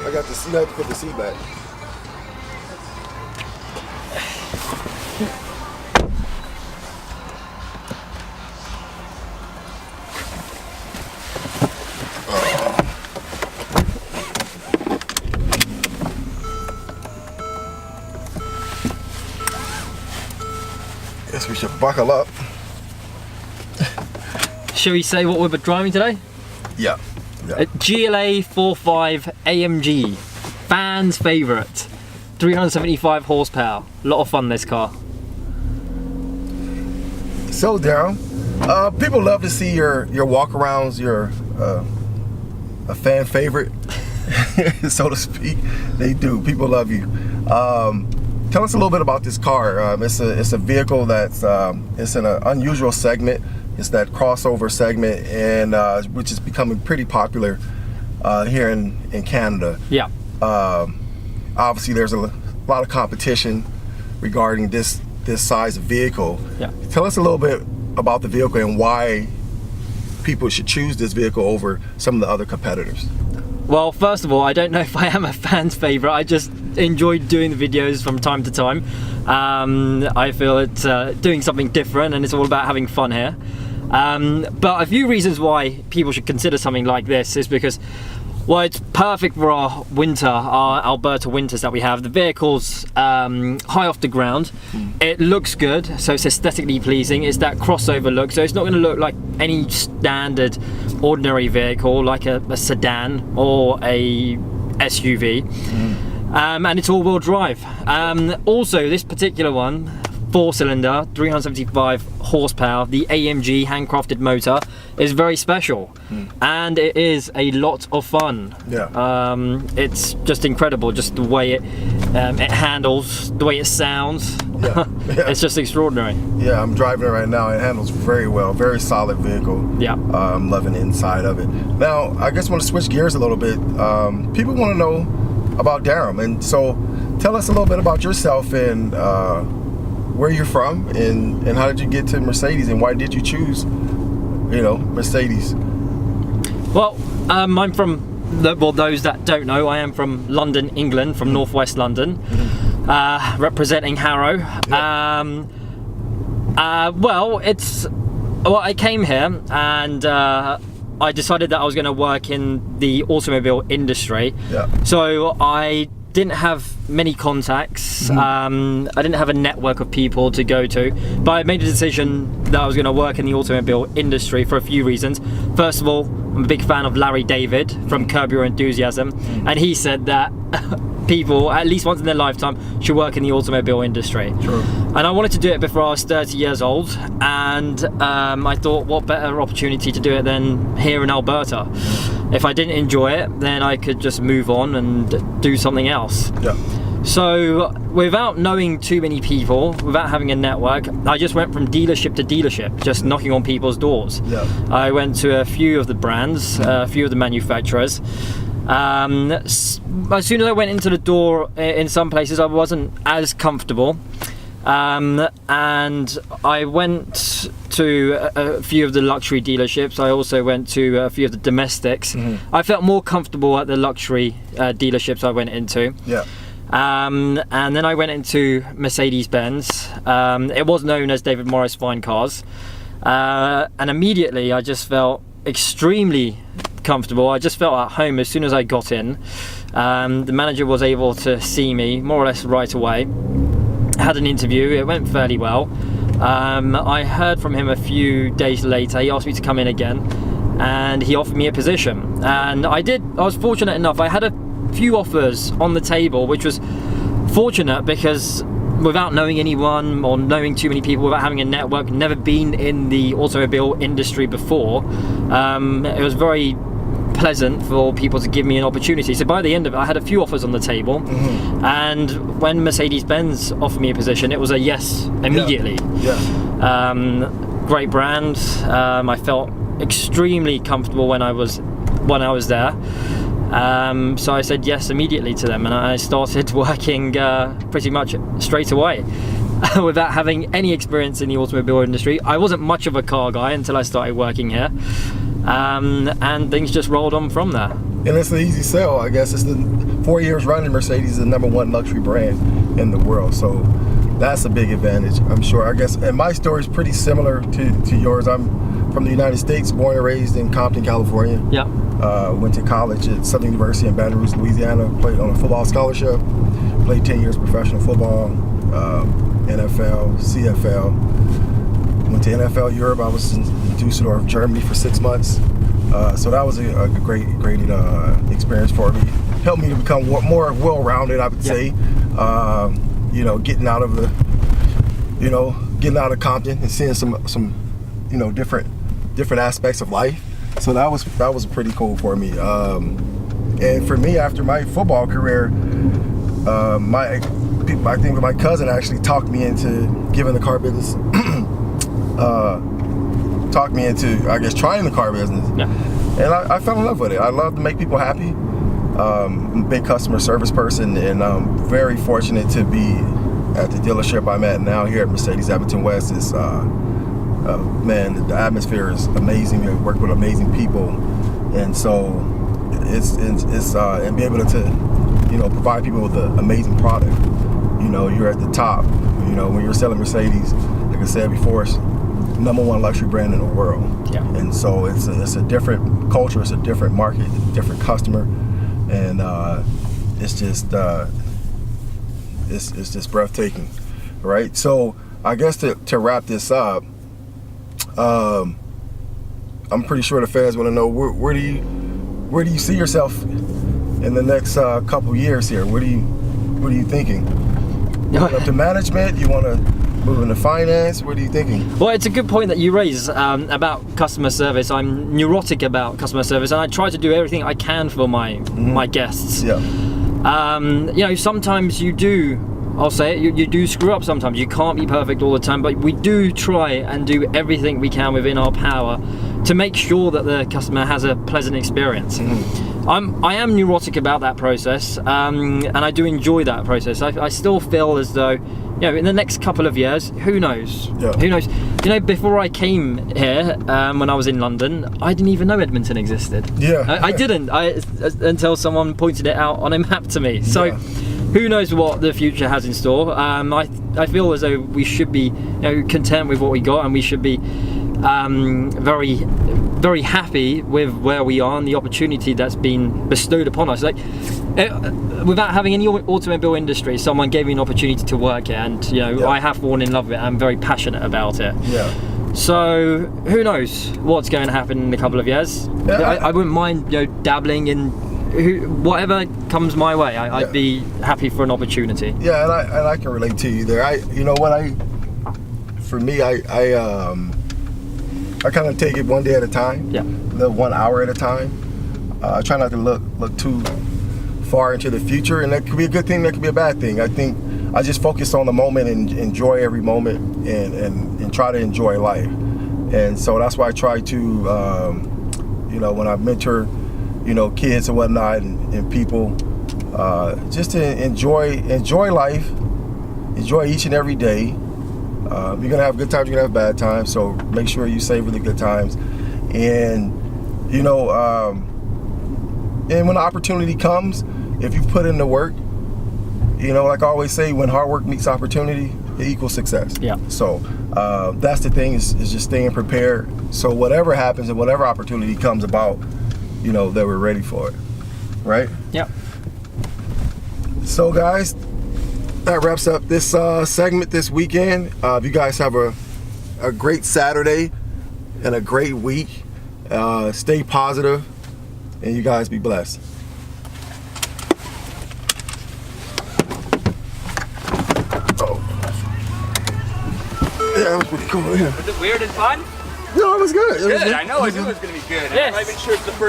I got the seat. I have to put the seat back. Guess we should buckle up. Shall we say what we're driving today? Yeah. A GLA45 AMG, fans' favourite, 375 horsepower. A lot of fun, this car. So Dharam, people love to see your walk-arounds. You're a fan favorite, so to speak. They do. People love you. Tell us a little bit about this car. It's a vehicle that's it's in an unusual segment. It's that crossover segment, and which is becoming pretty popular here in Canada. Yeah. Obviously, there's a lot of competition regarding this size of vehicle. Yeah. Tell us a little bit about the vehicle and why people should choose this vehicle over some of the other competitors. Well, first of all, I don't know if I am a fan's favourite. I just enjoy doing the videos from time to time. I feel it's doing something different, and it's all about having fun here. But a few reasons why people should consider something like this is because, well, it's perfect for our winter, our Alberta winters that we have. The vehicle's high off the ground. It looks good, so it's aesthetically pleasing. It's that crossover look, so it's not going to look like any standard ordinary vehicle like a sedan or a SUV. And it's all-wheel drive. Also, this particular one, 4-cylinder, 375 horsepower, the AMG handcrafted motor, is very special, and it is a lot of fun. Yeah. It's just incredible, just the way it handles, the way it sounds. Yeah. Yeah. It's just extraordinary. Yeah, I'm driving it right now. It handles very well. Very solid vehicle. Yeah. I'm loving the inside of it. Now, I just want to switch gears a little bit. People want to know about Dharam, and so tell us a little bit about yourself and where you're from, and how did you get to Mercedes, and why did you choose, Mercedes? Well, I'm from, well, those that don't know, I am from London, England, from northwest London, representing Harrow. Yeah. I came here and I decided that I was going to work in the automobile industry. Yeah. So I didn't have many contacts. I didn't have a network of people to go to, but I made a decision that I was going to work in the automobile industry for a few reasons. First of all, I'm a big fan of Larry David from Curb Your Enthusiasm, and he said that people, at least once in their lifetime, should work in the automobile industry. True. And I wanted to do it before I was 30 years old, and I thought, what better opportunity to do it than here in Alberta? If I didn't enjoy it, then I could just move on and do something else. Yeah. So without knowing too many people, without having a network, I just went from dealership to dealership, just knocking on people's doors. Yeah. I went to a few of the brands, a few of the manufacturers. As soon as I went into the door, in some places I wasn't as comfortable. And I went to a few of the luxury dealerships. I also went to a few of the domestics. I felt more comfortable at the luxury dealerships I went into. Yeah. And then I went into Mercedes-Benz. It was known as David Morris Fine Cars. And immediately I just felt extremely comfortable. I just felt at home as soon as I got in. The manager was able to see me more or less right away. Had an interview, it went fairly well. I heard from him a few days later. He asked me to come in again, and he offered me a position, and I was fortunate enough. I had a few offers on the table, which was fortunate because without knowing anyone or knowing too many people, without having a network, never been in the automobile industry before, it was very pleasant for people to give me an opportunity. So by the end of it, I had a few offers on the table, and when Mercedes-Benz offered me a position, it was a yes immediately. Yeah. Great brand. I felt extremely comfortable when I was there. So I said yes immediately to them, and I started working pretty much straight away. Without having any experience in the automobile industry. I wasn't much of a car guy until I started working here. And things just rolled on from there. and it's an easy sell. I guess it's the 4 years running. Mercedes is the #1 luxury brand in the world, so that's a big advantage, I'm sure. I guess, and my story is pretty similar to yours. I'm from the United States, born and raised in Compton, California. Yeah. Went to college at Southern University in Baton Rouge, Louisiana. Played on a football scholarship. Played 10 years professional football, NFL, CFL. Went to NFL Europe. I was in Dusseldorf, Germany for 6 months. So that was a great experience for me. Helped me to become more well-rounded, I would say. You know, getting out of Compton and seeing some different aspects of life. So that was pretty cool for me. And for me, after my football career, I think my cousin actually talked me into giving the car business. Talked me into, I guess, trying the car business. Yeah. And I fell in love with it. I love to make people happy. I'm a big customer service person, and I'm very fortunate to be at the dealership I'm at now here at Mercedes Edmonton West. Is man, the atmosphere is amazing. We work with amazing people, and so it's and be able to provide people with an amazing product. You're at the top. When you're selling Mercedes, like I said before, it's #1 luxury brand in the world. Yeah. And so it's a different culture, it's a different market, different customer, and it's just breathtaking, right? So I guess to wrap this up, I'm pretty sure the fans want to know where do you see yourself in the next couple years here? What are you thinking? You want up to management? You want to move into finance? What are you thinking? Well, it's a good point that you raise about customer service. I'm neurotic about customer service, and I try to do everything I can for my guests. Yeah. Sometimes you do. I'll say it. You do screw up sometimes. You can't be perfect all the time, but we do try and do everything we can within our power to make sure that the customer has a pleasant experience. I am neurotic about that process, and I do enjoy that process. I still feel as though, in the next couple of years, who knows? Yeah. Who knows? Before I came here, when I was in London, I didn't even know Edmonton existed. Yeah. I didn't. Until someone pointed it out on a map to me. So. Yeah. Who knows what the future has in store? I feel as though we should be content with what we got, and we should be very, very happy with where we are and the opportunity that's been bestowed upon us. Without having any automobile industry, someone gave me an opportunity to work here, and I have fallen in love with it. I'm very passionate about it. Yeah. So who knows what's going to happen in a couple of years? Yeah, I wouldn't mind dabbling in. Whatever comes my way, I'd be happy for an opportunity. Yeah, and I can relate to you there. For me, I kind of take it one day at a time. Yeah. 1 hour at a time. I try not to look too far into the future, and that could be a good thing. That could be a bad thing. I think I just focus on the moment and enjoy every moment, and try to enjoy life. And so that's why I try to, when I mentor. Kids and whatnot, and people, just to enjoy life, enjoy each and every day. You're gonna have good times, you're gonna have bad times, so make sure you savor the good times. And and when the opportunity comes, if you put in the work, like I always say, when hard work meets opportunity, it equals success. Yeah. So that's the thing, is just staying prepared. So whatever happens and whatever opportunity comes about, that we're ready for it, right? Yeah. So guys, that wraps up this segment this weekend. If you guys have a great Saturday and a great week, stay positive, and you guys be blessed. Oh. Yeah, that was pretty cool. Yeah. Was it weird and fun? No, it was good. Good. I know. I knew it was going to be good. Yes. I'm not even sure it's the first.